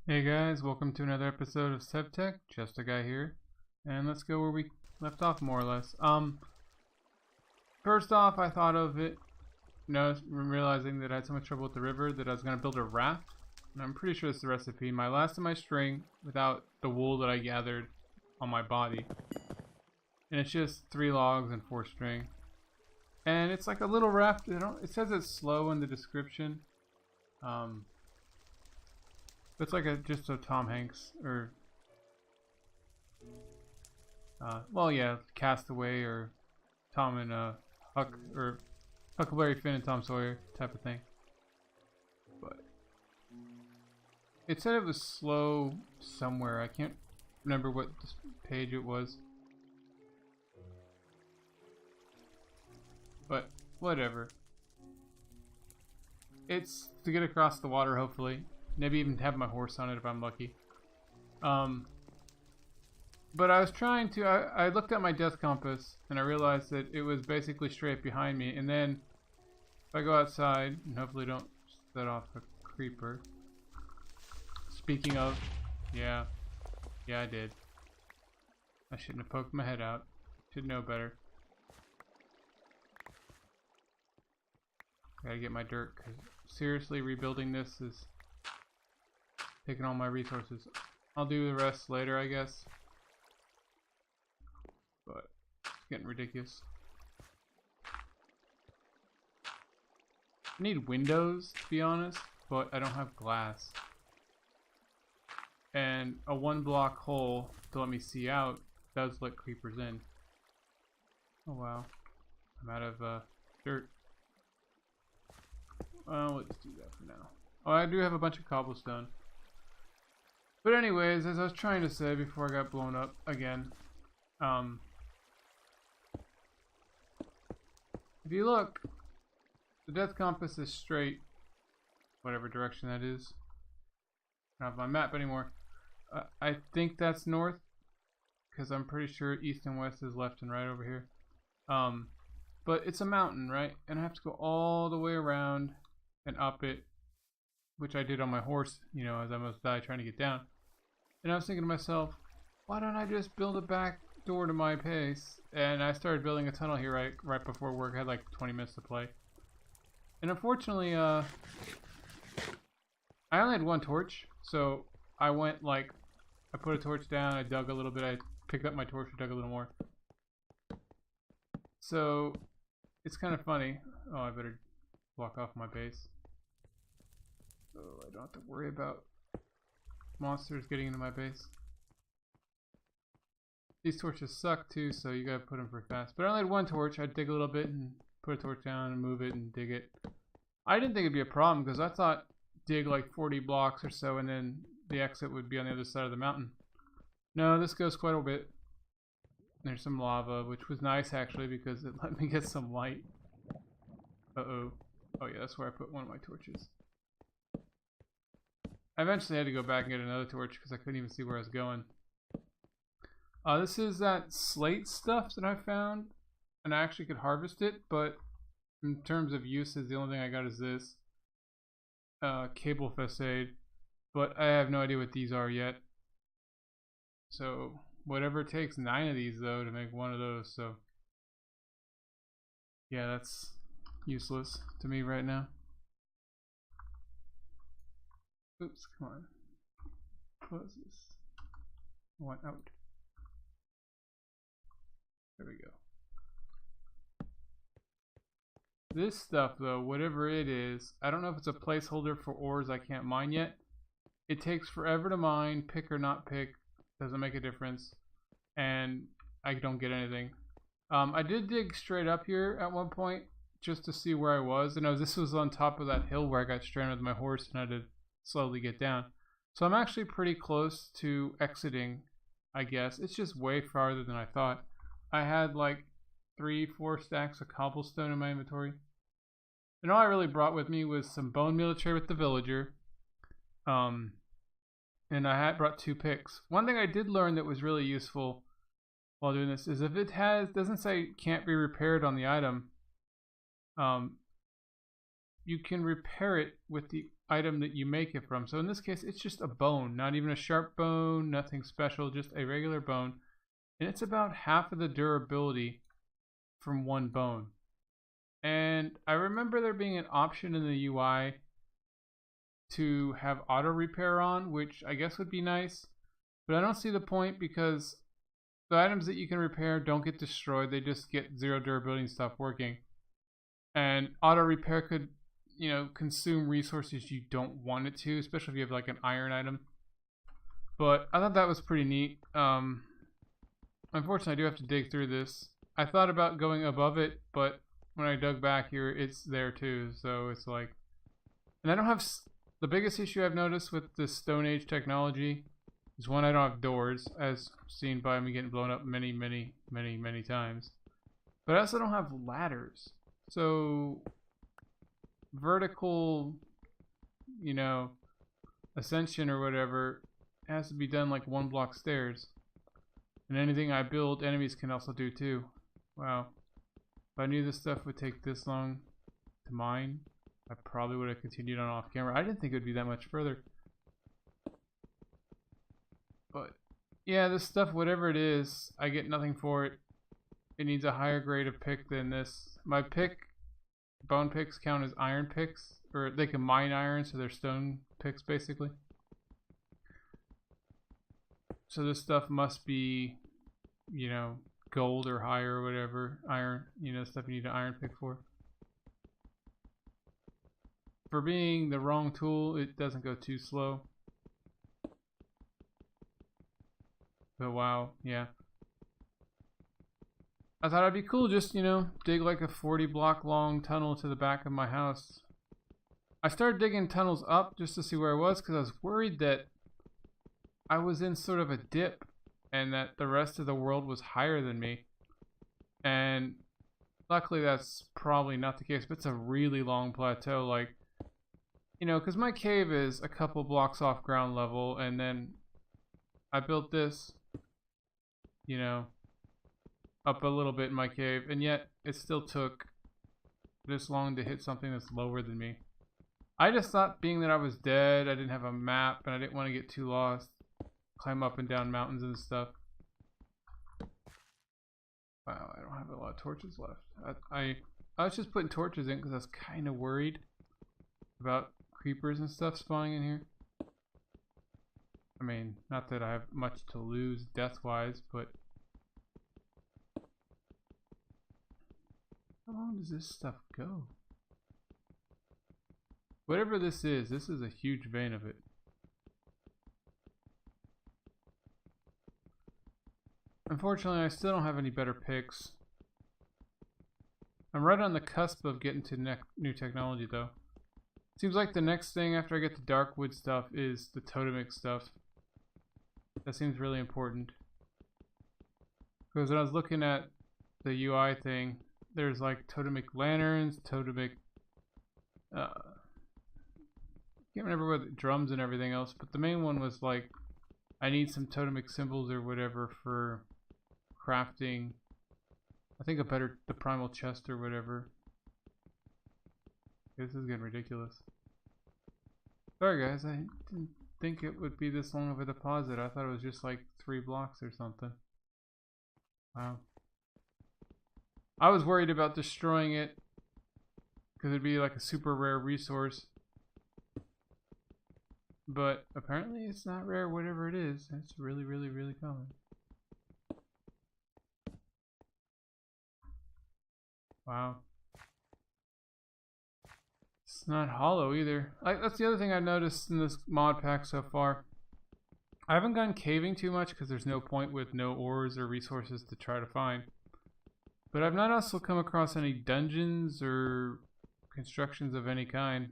Hey guys, welcome to another episode of SevTech. Justa guy here, and let's go where we left off more or less. First off, I thought of it, realizing that I had so much trouble with the river that I was gonna build a raft, and I'm pretty sure it's the recipe. My last of my string without the wool that I gathered on my body, and it's just 3 logs and 4 string, and it's like a little raft. It says it's slow in the description. It's like just a Tom Hanks or well, yeah, Castaway or Tom and Huck or Huckleberry Finn and Tom Sawyer type of thing. But it said it was slow somewhere. I can't remember what page it was. But whatever. It's to get across the water, hopefully. Maybe even have my horse on it if I'm lucky. But I was trying to, I looked at my death compass and I realized that it was basically straight behind me. And then if I go outside and hopefully don't set off a creeper. Speaking of, yeah I did. I shouldn't have poked my head out. Should know better. Gotta get my dirt, because seriously, rebuilding this is taking all my resources. I'll do the rest later, I guess. But it's getting ridiculous. I need windows, to be honest, but I don't have glass. And a 1-block hole to let me see out does let creepers in. Oh wow. I'm out of dirt. Well, let's do that for now. Oh, I do have a bunch of cobblestone. But anyways, as I was trying to say before I got blown up again, if you look, the death compass is straight, whatever direction that is. I don't have my map anymore. I think that's north, because I'm pretty sure east and west is left and right over here. But it's a mountain, right? And I have to go all the way around and up it, which I did on my horse, you know, as I almost died trying to get down. And I was thinking to myself, why don't I just build a back door to my pace? And I started building a tunnel here right before work. I had like 20 minutes to play. And unfortunately, I only had 1 torch, so I went like, I put a torch down, I dug a little bit, I picked up my torch and dug a little more. So it's kind of funny. Oh, I better block off my base. So I don't have to worry about monsters getting into my base. These torches suck too, so you gotta put them pretty fast. But I only had 1 torch. I'd dig a little bit and put a torch down and move it and dig it. I didn't think it'd be a problem because I thought dig like 40 blocks or so and then the exit would be on the other side of the mountain. No, this goes quite a bit. There's some lava, which was nice actually because it let me get some light. Uh-oh. Oh yeah, that's where I put one of my torches. I eventually had to go back and get another torch because I couldn't even see where I was going. This is that slate stuff that I found, and I actually could harvest it, but in terms of uses, the only thing I got is this cable facade, but I have no idea what these are yet. So whatever it takes, 9 of these though to make 1 of those. So yeah, that's useless to me right now. Oops, come on. Close this. I want out. There we go. This stuff though, whatever it is, I don't know if it's a placeholder for ores I can't mine yet. It takes forever to mine, pick or not pick, doesn't make a difference. And I don't get anything. I did dig straight up here at one point just to see where I was. And this was on top of that hill where I got stranded with my horse and I had to slowly get down. So I'm actually pretty close to exiting, I guess. It's just way farther than I thought. I had like 3-4 stacks of cobblestone in my inventory. And all I really brought with me was some bone meal to trade with the villager. And I had brought 2 picks. One thing I did learn that was really useful while doing this is if it doesn't say can't be repaired on the item, you can repair it with the item that you make it from. So in this case, it's just a bone, not even a sharp bone, nothing special, just a regular bone. And it's about half of the durability from one bone. And I remember there being an option in the UI to have auto repair on, which I guess would be nice. But I don't see the point because the items that you can repair don't get destroyed. They just get 0 durability and stop working. And auto repair could, you know, consume resources you don't want it to, especially if you have like an iron item. But I thought that was pretty neat. Unfortunately, I do have to dig through this. I thought about going above it, but when I dug back here, it's there too. So it's like, and I don't have, the biggest issue I've noticed with this Stone Age technology is one, I don't have doors, as seen by me getting blown up many times. But I also don't have ladders. So vertical, you know, ascension or whatever has to be done like 1 block stairs. And anything I build, enemies can also do too. Wow. If I knew this stuff would take this long to mine, I probably would have continued on off camera. I didn't think it would be that much further. But yeah, this stuff, whatever it is, I get nothing for it. It needs a higher grade of pick than this. My bone picks count as iron picks, or they can mine iron, so they're stone picks basically. So this stuff must be, you know, gold or higher or whatever. Iron, you know, stuff you need an iron pick for. For being the wrong tool, it doesn't go too slow. But wow, yeah. I thought it'd be cool just, you know, dig like a 40 block long tunnel to the back of my house. I started digging tunnels up just to see where I was because I was worried that I was in sort of a dip and that the rest of the world was higher than me. And luckily that's probably not the case, but it's a really long plateau, like, you know, because my cave is a couple blocks off ground level, and then I built this, you know, up a little bit in my cave, and yet it still took this long to hit something that's lower than me. I just thought, being that I was dead, I didn't have a map, and I didn't want to get too lost, climb up and down mountains and stuff. Wow, I don't have a lot of torches left. I was just putting torches in because I was kind of worried about creepers and stuff spawning in here. I mean, not that I have much to lose death-wise, but how long does this stuff go? Whatever this is a huge vein of it. Unfortunately, I still don't have any better picks. I'm right on the cusp of getting to new technology, though. Seems like the next thing after I get the dark wood stuff is the totemic stuff. That seems really important. Because when I was looking at the UI thing, there's like totemic lanterns, totemic... I can't remember what drums and everything else, but the main one was like, I need some totemic symbols or whatever for crafting, I think the primal chest or whatever. This is getting ridiculous. Sorry guys, I didn't think it would be this long of a deposit. I thought it was just like 3 blocks or something. Wow. I was worried about destroying it because it'd be like a super rare resource. But apparently it's not rare, whatever it is. It's really common. Wow. It's not hollow either. That's the other thing I've noticed in this mod pack so far. I haven't gone caving too much because there's no point with no ores or resources to try to find. But I've not also come across any dungeons or constructions of any kind.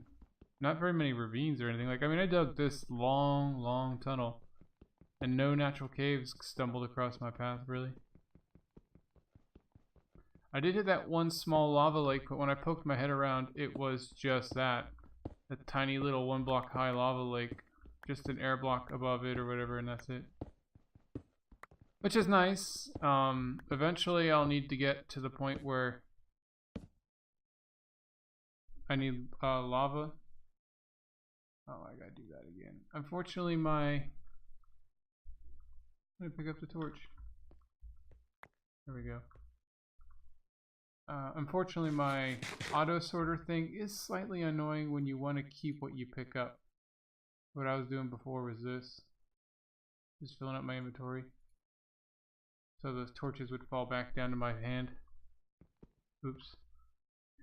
Not very many ravines or anything. Like, I mean, I dug this long tunnel and no natural caves stumbled across my path, really. I did hit that one small lava lake, but when I poked my head around, it was just that. A tiny little 1 block high lava lake. Just an air block above it or whatever, and that's it. Which is nice. Eventually I'll need to get to the point where I need lava. Oh, I gotta do that again. Unfortunately, I'm gonna pick up the torch. There we go. Unfortunately, my auto sorter thing is slightly annoying when you want to keep what you pick up. What I was doing before was this. Just filling up my inventory. So those torches would fall back down to my hand. Oops.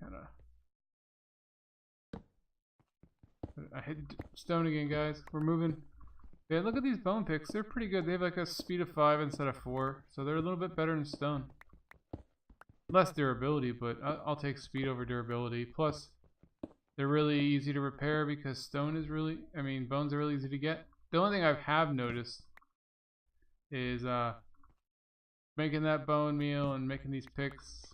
Kinda. I hit stone again, guys. We're moving. Yeah, look at these bone picks. They're pretty good. They have like a speed of 5 instead of 4. So they're a little bit better than stone. Less durability, but I'll take speed over durability. Plus, they're really easy to repair because stone is really, bones are really easy to get. The only thing I have noticed is making that bone meal and making these picks.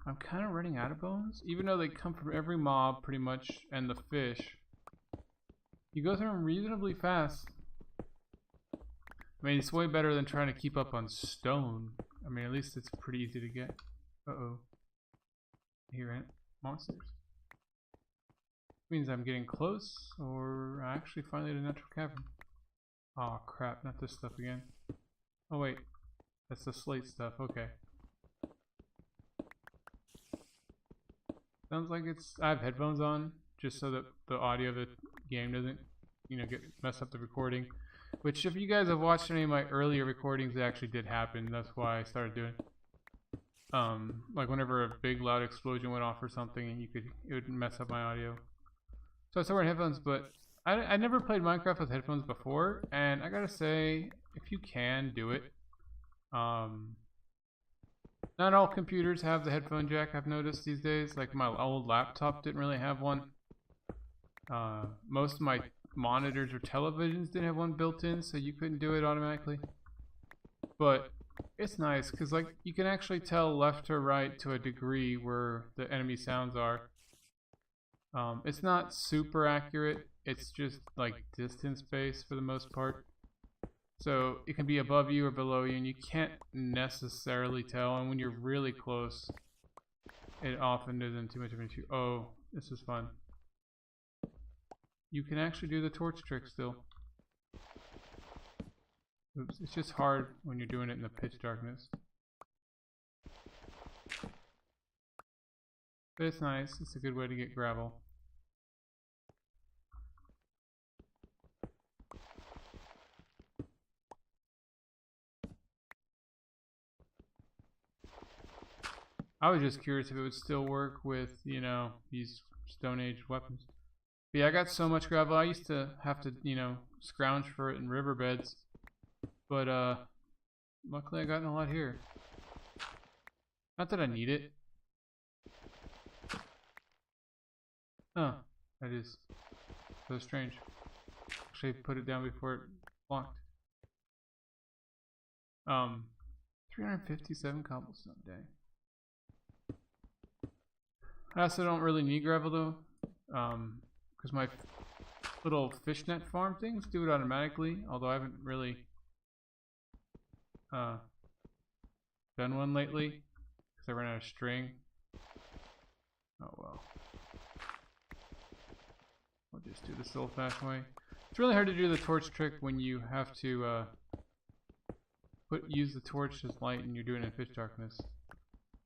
I'm kind of running out of bones, even though they come from every mob pretty much, and the fish. You go through them reasonably fast. I mean, it's way better than trying to keep up on stone. I mean, at least it's pretty easy to get. Uh-oh. I hear monsters. Means I'm getting close, or I actually finally had a natural cavern. Oh crap, not this stuff again. Oh wait, that's the slate stuff, okay. Sounds like I have headphones on, just so that the audio of the game doesn't, mess up the recording. Which, if you guys have watched any of my earlier recordings, it actually did happen. That's why I started doing it. Like whenever a big loud explosion went off or something, and it would mess up my audio. So I started wearing headphones, but I never played Minecraft with headphones before, and I gotta say, if you can, do it. Not all computers have the headphone jack, I've noticed these days. Like my old laptop didn't really have one. Most of my monitors or televisions didn't have one built in, so you couldn't do it automatically. But it's nice because like you can actually tell left to right to a degree where the enemy sounds are. It's not super accurate, it's just like distance based for the most part. So it can be above you or below you and you can't necessarily tell, and when you're really close it often isn't too much of an issue. Oh, this is fun. You can actually do the torch trick still. Oops, it's just hard when you're doing it in the pitch darkness. But it's nice, it's a good way to get gravel. I was just curious if it would still work with, these Stone Age weapons. But yeah, I got so much gravel, I used to have to, scrounge for it in riverbeds. But, luckily I got a lot here. Not that I need it. Oh, that is so strange. Actually, put it down before it blocked. 357 cobblestone, dang. I also don't really need gravel though, because my little fishnet farm things do it automatically, although I haven't really done one lately because I ran out of string. Oh well. I'll just do this the old-fashioned way. It's really hard to do the torch trick when you have to use the torch as light and you're doing it in pitch darkness.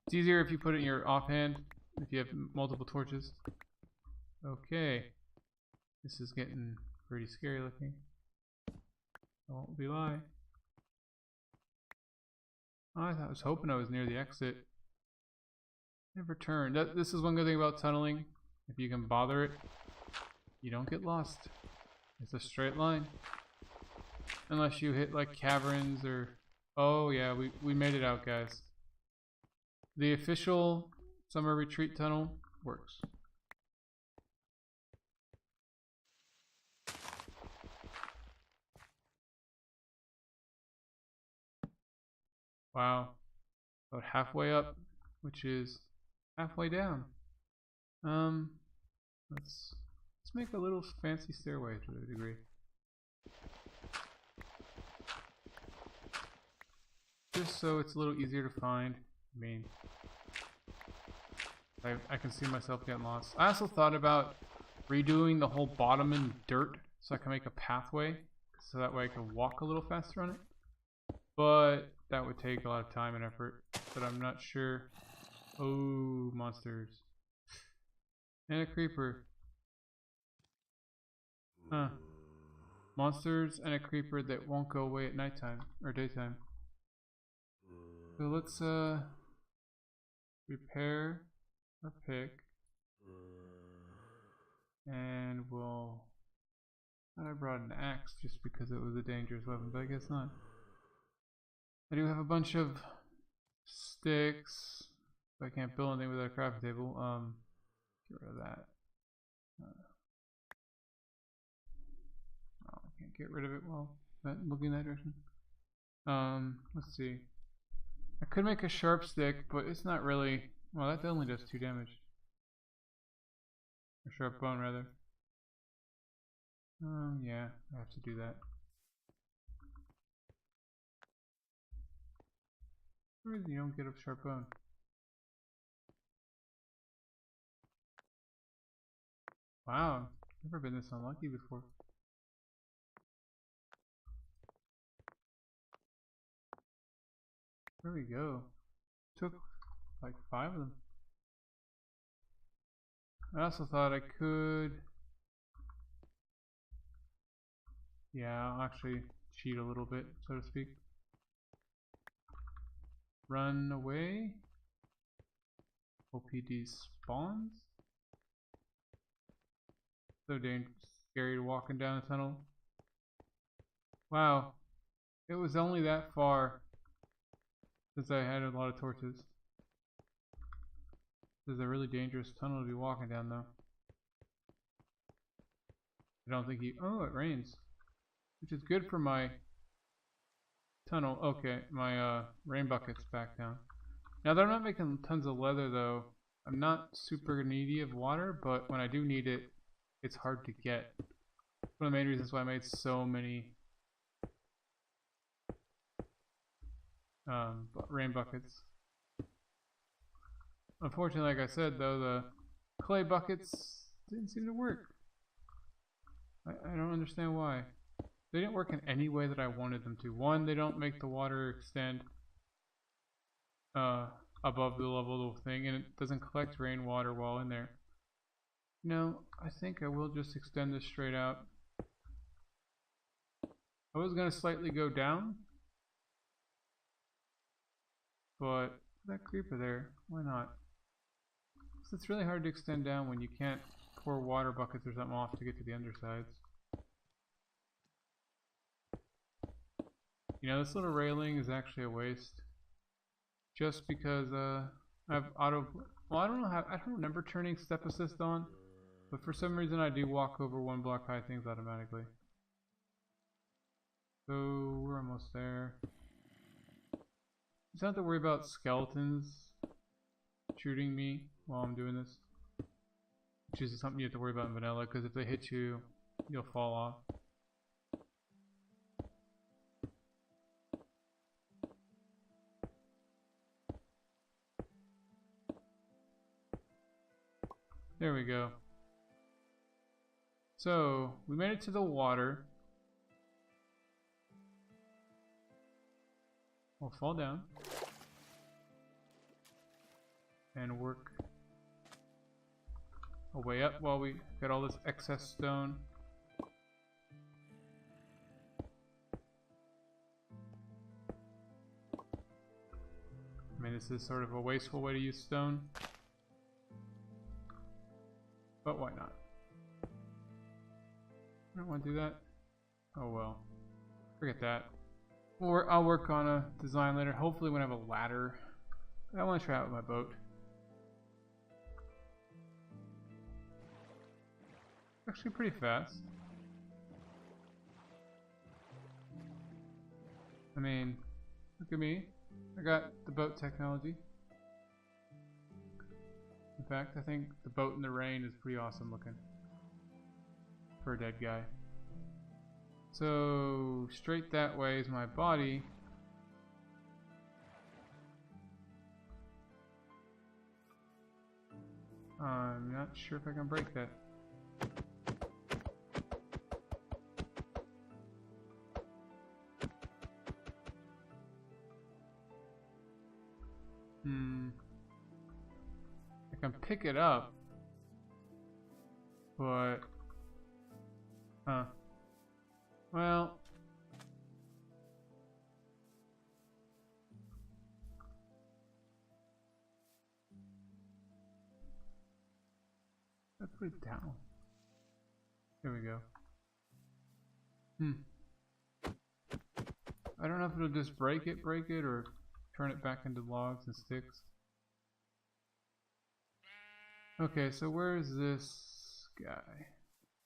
It's easier if you put it in your offhand, if you have multiple torches. Okay. This is getting pretty scary looking. I won't be lying. Oh, I was hoping I was near the exit. Never turned. This is one good thing about tunneling. If you can bother it, you don't get lost. It's a straight line. Unless you hit like caverns or... Oh yeah, we made it out, guys. The official summer retreat tunnel works. Wow. About halfway up, which is halfway down. Let's make a little fancy stairway to a degree. Just so it's a little easier to find. I mean, I can see myself getting lost. I also thought about redoing the whole bottom in dirt so I can make a pathway, so that way I can walk a little faster on it. But that would take a lot of time and effort, but I'm not sure. Oh, monsters. And a creeper. Huh. Monsters and a creeper that won't go away at nighttime or daytime. So let's repair our pick. And we'll... I brought an axe just because it was a dangerous weapon, but I guess not. I do have a bunch of sticks. I can't build anything without a crafting table. Get rid of that. Oh, I can't get rid of it while looking in that direction. Let's see. I could make a sharp stick, but it's not really. Well, that only does 2 damage. A sharp bone, rather. Yeah, I have to do that. For some reason you don't get a sharp bone. Wow, never been this unlucky before. There we go. Took like 5 of them. I also thought I could... Yeah, I'll actually cheat a little bit, so to speak. Run away. OPD spawns. So dangerous, scary walking down the tunnel. Wow, it was only that far since I had a lot of torches. This is a really dangerous tunnel to be walking down, though. I don't think you... Oh, it rains, which is good for my tunnel. Okay, my rain bucket's back down. Now that I'm not making tons of leather, though, I'm not super needy of water, but when I do need it, it's hard to get. One of the main reasons why I made so many rain buckets. Unfortunately, like I said, though, the clay buckets didn't seem to work. I don't understand why. They didn't work in any way that I wanted them to. One, they don't make the water extend above the level of the thing, and it doesn't collect rainwater while in there. No, I think I will just extend this straight out. I was going to slightly go down, but that creeper there, why not? So it's really hard to extend down when you can't pour water buckets or something off to get to the undersides. You know, this little railing is actually a waste. Just because I have auto... Well, I don't know how... I don't remember turning step assist on. But for some reason I do walk over 1 block high things automatically. So we're almost there. You don't have to worry about skeletons shooting me while I'm doing this. Which is something you have to worry about in vanilla, because if they hit you, you'll fall off. There we go. So, we made it to the water. We'll fall down. And work our way up while we get all this excess stone. I mean, this is sort of a wasteful way to use stone. But why not? I don't want to do that. Oh well. Forget that. Or I'll work on a design later. Hopefully when I have a ladder. I want to try out with my boat. Actually pretty fast. I mean, look at me. I got the boat technology. In fact, I think the boat in the rain is pretty awesome looking. For a dead guy. So, straight that way is my body. I'm not sure if I can break that. I can pick it up, but well, let's put it down. There we go. I don't know if it'll just break it, or turn it back into logs and sticks. Okay, so where's this guy?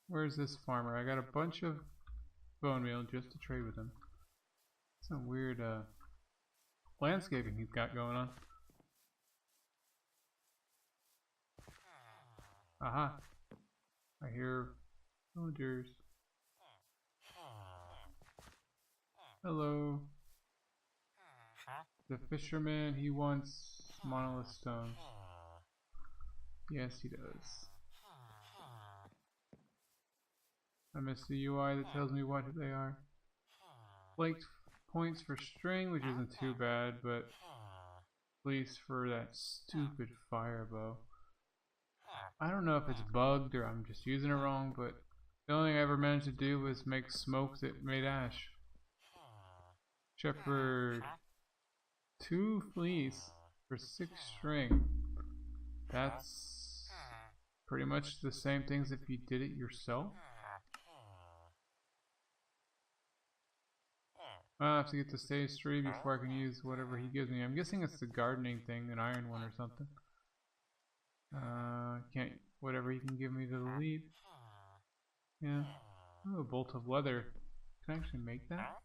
Where's this farmer? I got a bunch of bone meal just to trade with him. Some weird landscaping he's got going on. Aha! I hear villagers. Hello. The fisherman, he wants monolith stone. Yes, he does. I miss the UI that tells me what they are. Flaked points for string, which isn't too bad, but at least for that stupid fire bow. I don't know if it's bugged or I'm just using it wrong, but the only thing I ever managed to do was make smoke that made ash. Shepherd 2 fleece for 6 string. That's pretty much the same things if you did it yourself. I have to get to stage 3 before I can use whatever he gives me. I'm guessing it's the gardening thing, an iron one or something. Can't, whatever he can give me to the lead. Yeah. Oh, a bolt of leather. Can I actually make that?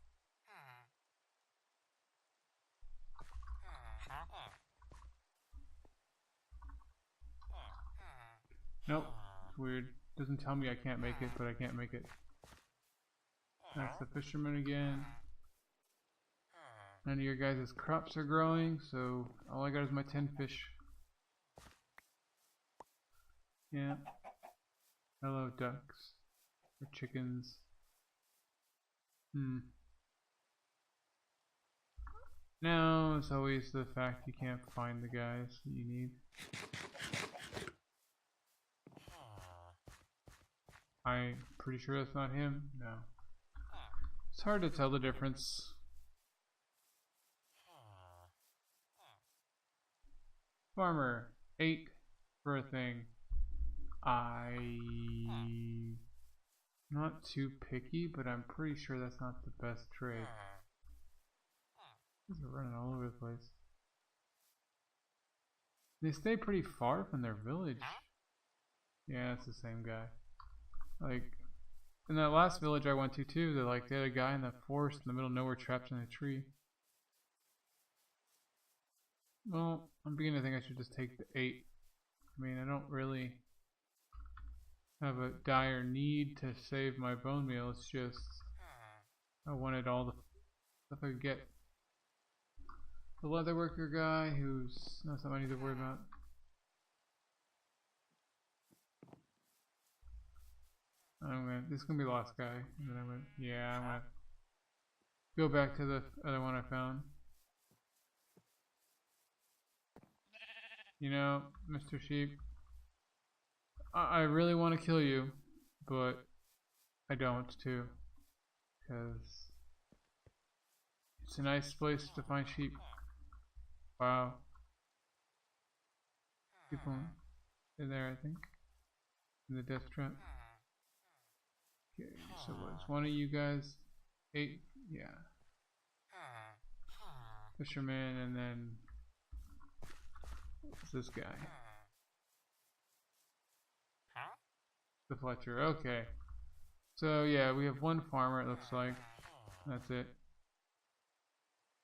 Nope. It's weird. Doesn't tell me I can't make it, but I can't make it. That's the fisherman again. None of your guys' crops are growing, so all I got is my 10 fish. Yeah. Hello, ducks. Or chickens. Now, it's always the fact you can't find the guys that you need. I'm pretty sure that's not him. No. It's hard to tell the difference. Farmer, 8 for a thing. I'm not too picky, but I'm pretty sure that's not the best trade. These are running all over the place. They stay pretty far from their village. Yeah, it's the same guy. Like, in that last village I went to too, they had a guy in the forest in the middle of nowhere trapped in a tree. Well, I'm beginning to think I should just take the 8. I mean, I don't really have a dire need to save my bone meal, it's just I wanted all the stuff I could get. The leatherworker guy, who's not something I need to worry about. This is gonna be the last guy. And then I'm gonna go back to the other one I found. You know, Mr. Sheep, I really want to kill you, but I don't too, because it's a nice place to find sheep. Wow. People in there, I think, in the death trap. Okay, so what's one of you guys? 8, yeah. Fisherman, and then what's this guy? The Fletcher, okay. So yeah, we have one farmer, it looks like. That's it.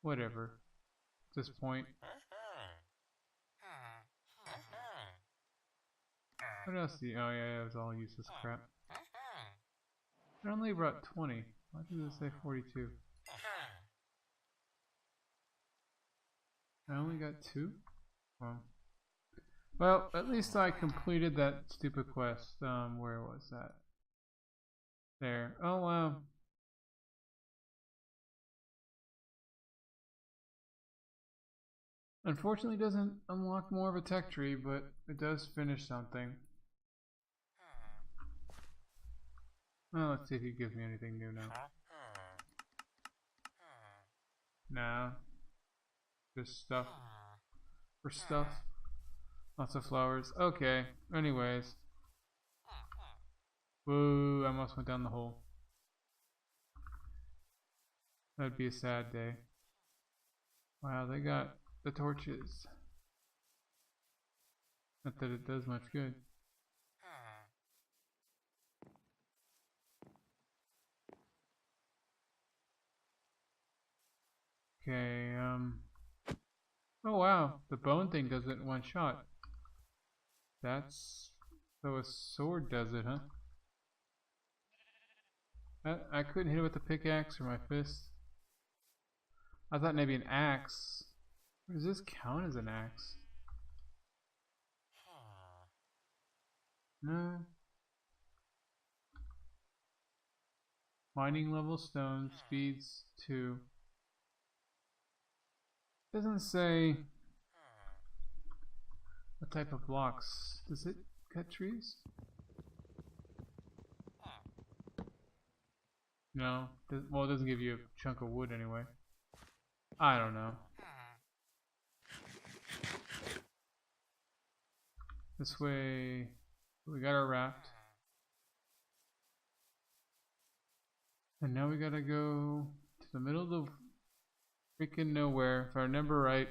Whatever. At this point. What else do you, oh yeah, it was all useless crap. I only brought 20. Why did it say 42? I only got 2? Well, Well, at least I completed that stupid quest. Where was that? There. Oh wow. Unfortunately, it doesn't unlock more of a tech tree, but it does finish something. Well, let's see if he gives me anything new now. Nah, just stuff for stuff. Lots of flowers. Okay. Anyways. Woo! I almost went down the hole. That'd be a sad day. Wow, they got the torches. Not that it does much good. Okay, oh wow, the bone thing does it in one shot. That's... so a sword does it, huh? I couldn't hit it with a pickaxe or my fist. I thought maybe an axe. Does this count as an axe? No. Mining level stone, speeds 2. Doesn't say what type of blocks. Does it cut trees? No. Well, it doesn't give you a chunk of wood anyway. I don't know. This way, we got our raft. And now we gotta go to the middle of the freaking nowhere. If I remember right,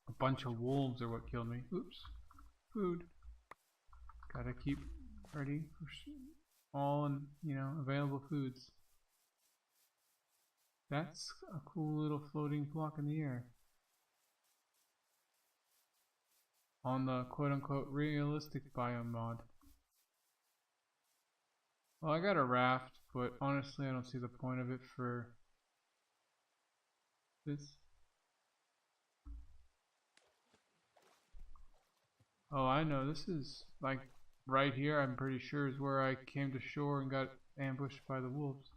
a bunch of wolves are what killed me. Oops. Food. Gotta keep ready for all and, available foods. That's a cool little floating block in the air. On the quote-unquote realistic biome mod. Well, I got a raft, but honestly I don't see the point of it for this. Oh, I know, this is like right here, I'm pretty sure, is where I came to shore and got ambushed by the wolves.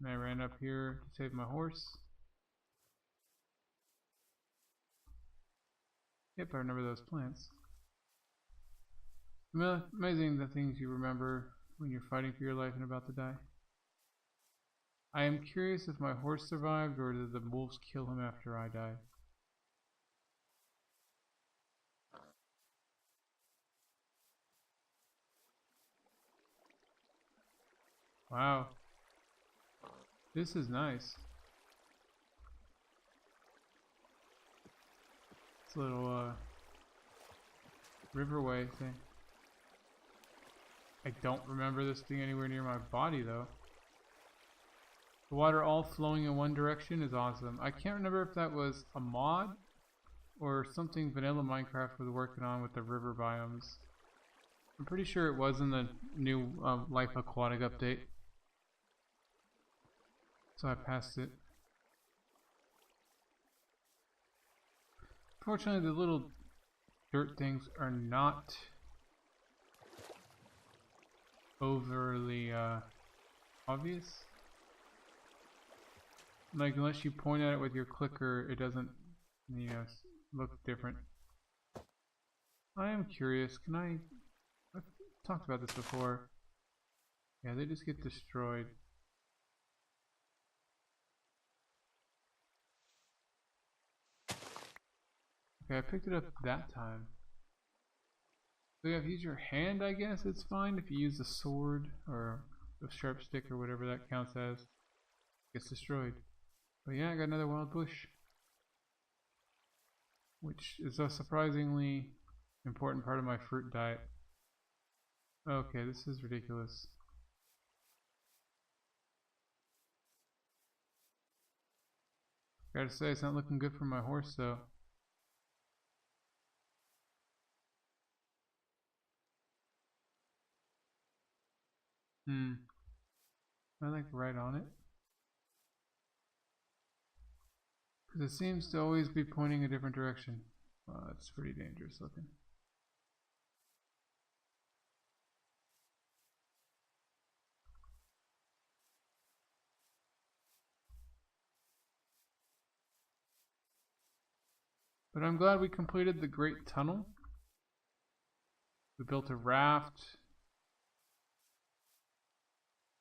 And I ran up here to save my horse. Yep, I remember those plants. Amazing the things you remember when you're fighting for your life and about to die. I am curious if my horse survived or did the wolves kill him after I died. Wow. This is nice. It's a little riverway thing. I don't remember this thing anywhere near my body though. The water all flowing in one direction is awesome. I can't remember if that was a mod or something vanilla Minecraft was working on with the river biomes. I'm pretty sure it was in the new Life Aquatic update. So I passed it. Fortunately, the little dirt things are not overly obvious. Like, unless you point at it with your clicker, it doesn't, look different. I am curious, I've talked about this before. Yeah, they just get destroyed. Okay, I picked it up that time. So yeah, if you use your hand, I guess it's fine. If you use the sword or the sharp stick or whatever that counts as, it gets destroyed. But yeah, I got another wild bush, which is a surprisingly important part of my fruit diet. Okay, this is ridiculous. Gotta say, it's not looking good for my horse though. Am I like right on it? Because it seems to always be pointing a different direction. That's pretty dangerous looking. But I'm glad we completed the Great Tunnel. We built a raft.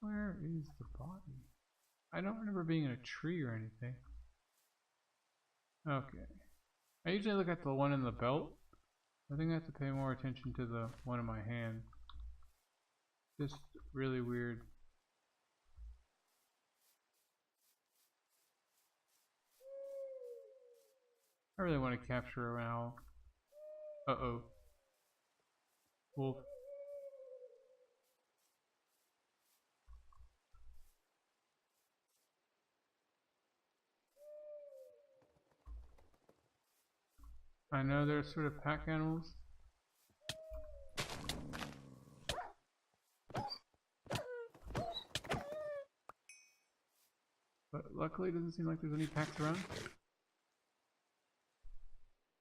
Where is the body? I don't remember being in a tree or anything. Okay. I usually look at the one in the belt. I think I have to pay more attention to the one in my hand. Just really weird. I really want to capture an owl. Uh-oh. Wolf. I know they're sort of pack animals. But luckily it doesn't seem like there's any packs around.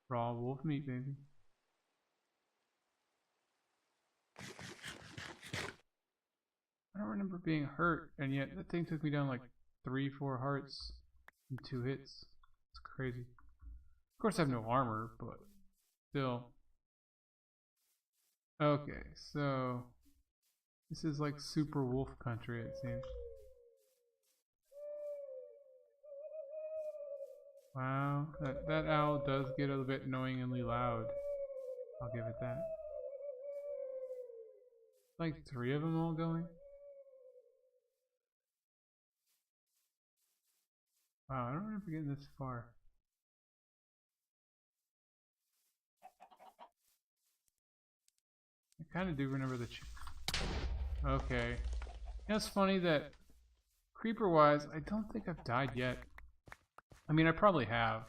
Raw wolf meat, baby. I don't remember being hurt, and yet that thing took me down like 3-4 hearts in 2 hits. It's crazy. Of course I have no armor, but still. Okay, so this is like super wolf country, it seems. Wow, that owl does get a bit annoyingly loud. I'll give it that. Like 3 of them all going? Wow, I don't remember getting this far. I kind of do remember the okay. You know, it's funny that creeper-wise, I don't think I've died yet. I mean, I probably have.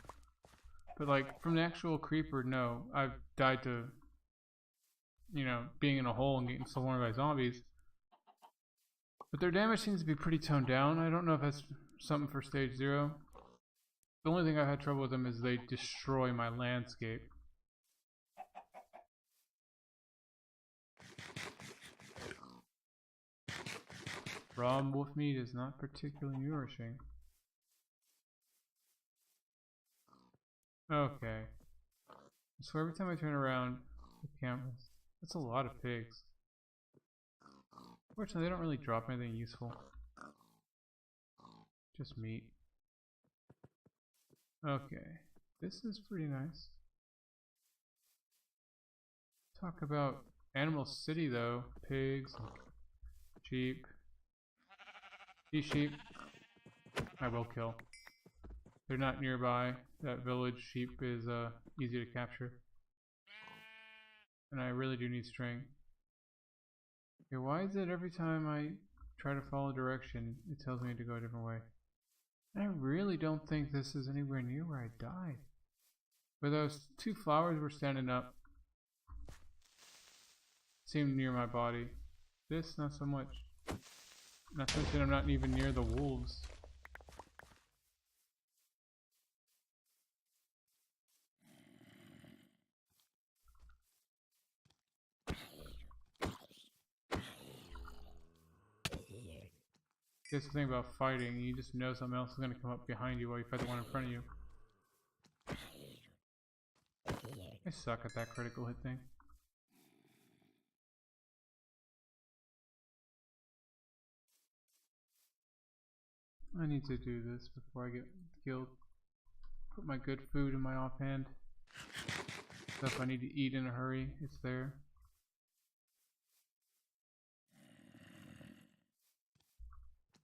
But like, from the actual creeper, no. I've died to, you know, being in a hole and getting swarmed by zombies. But their damage seems to be pretty toned down. I don't know if that's something for stage 0. The only thing I've had trouble with them is they destroy my landscape. Raw wolf meat is not particularly nourishing. Okay. So every time I turn around the cameras, that's a lot of pigs. Fortunately, they don't really drop anything useful. Just meat. Okay. This is pretty nice. Talk about Animal City though. Pigs, sheep. These sheep I will kill. They're not nearby. That village sheep is easy to capture. And I really do need string. Okay, why is it every time I try to follow direction, it tells me to go a different way? I really don't think this is anywhere near where I died. But those 2 flowers were standing up. Seemed near my body. This, not so much. Not to mention I'm not even near the wolves. Here's the thing about fighting, you just know something else is going to come up behind you while you fight the one in front of you. I suck at that critical hit thing. I need to do this before I get killed. Put my good food in my offhand. Stuff I need to eat in a hurry, it's there.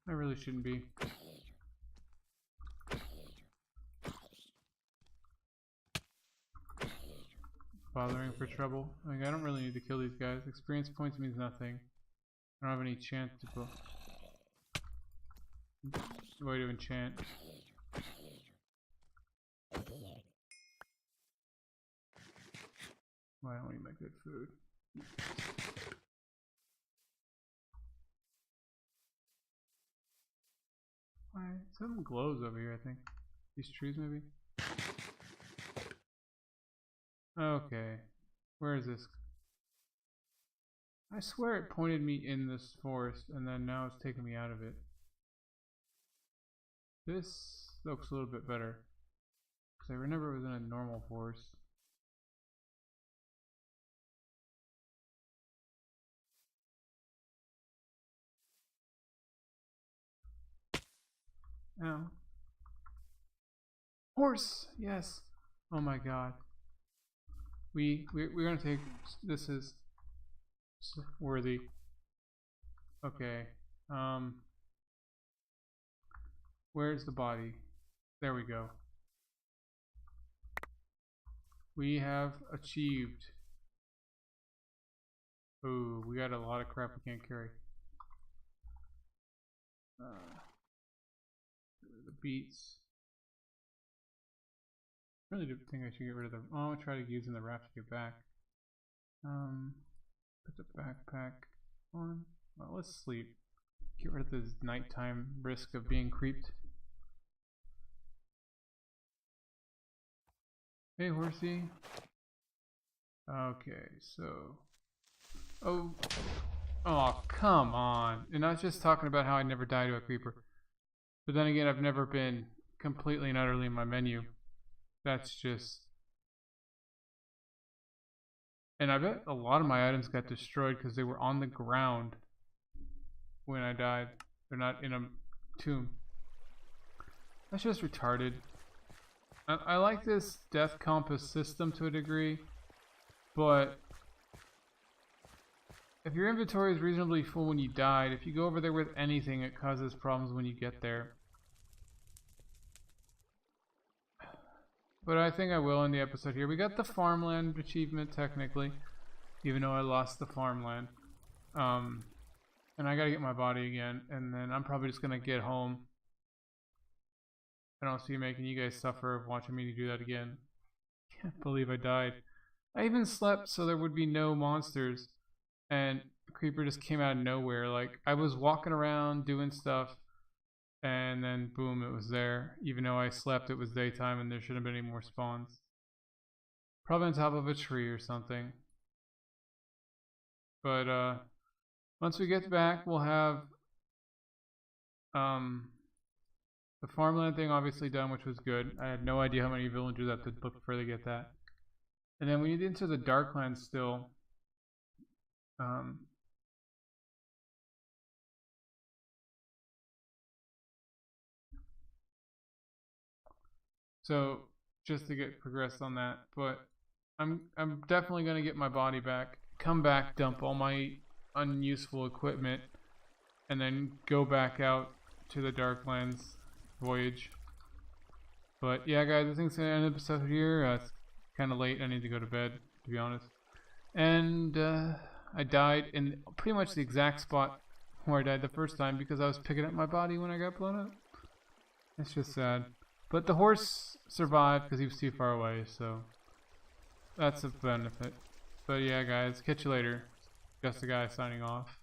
I really shouldn't be. Bothering for trouble. Like, I don't really need to kill these guys. Experience points means nothing. I don't have any chance to go. Way to enchant. Why don't we eat my good food? Why? Something glows over here, I think. These trees, maybe? Okay. Where is this? I swear it pointed me in this forest, and then now it's taking me out of it. This looks a little bit better. Because I remember it was in a normal forest. Ow. Horse! Yes! Oh my god. We're gonna take... This is... worthy. Okay. Where's the body? There we go. We have achieved. Ooh, we got a lot of crap we can't carry. The beets. I really do think I should get rid of the... Oh, I'm gonna try using the raft to get back. Put the backpack on. Well, let's sleep. Get rid of this nighttime risk of being creeped. Hey, horsey. Okay, so... Oh, come on. And I was just talking about how I never die to a creeper. But then again, I've never been completely and utterly in my menu. That's just... And I bet a lot of my items got destroyed because they were on the ground when I died. They're not in a tomb. That's just retarded. I like this death compass system to a degree, but if your inventory is reasonably full when you died, if you go over there with anything, it causes problems when you get there. But I think I will end the episode here. We got the farmland achievement technically, even though I lost the farmland. And I gotta get my body again, and then I'm probably just gonna get home. I don't see making you guys suffer of watching me do that again. Can't believe I died. I even slept so there would be no monsters, and a creeper just came out of nowhere. Like, I was walking around doing stuff, and then boom, it was there. Even though I slept, it was daytime and there shouldn't have been any more spawns. Probably on top of a tree or something. But once we get back, we'll have the farmland thing obviously done, which was good. I had no idea how many villagers I have to look for to get that. And then we need to enter the Darklands still. So just to get progressed on that, but I'm definitely gonna get my body back, come back, dump all my unuseful equipment, and then go back out to the Darklands voyage. But yeah, guys, I think it's gonna end the episode here. It's kind of late. I need to go to bed, to be honest. And I died in pretty much the exact spot where I died the first time because I was picking up my body when I got blown up. It's just sad. But the horse survived because he was too far away, so that's a benefit. But yeah, guys, catch you later. Just a guy signing off.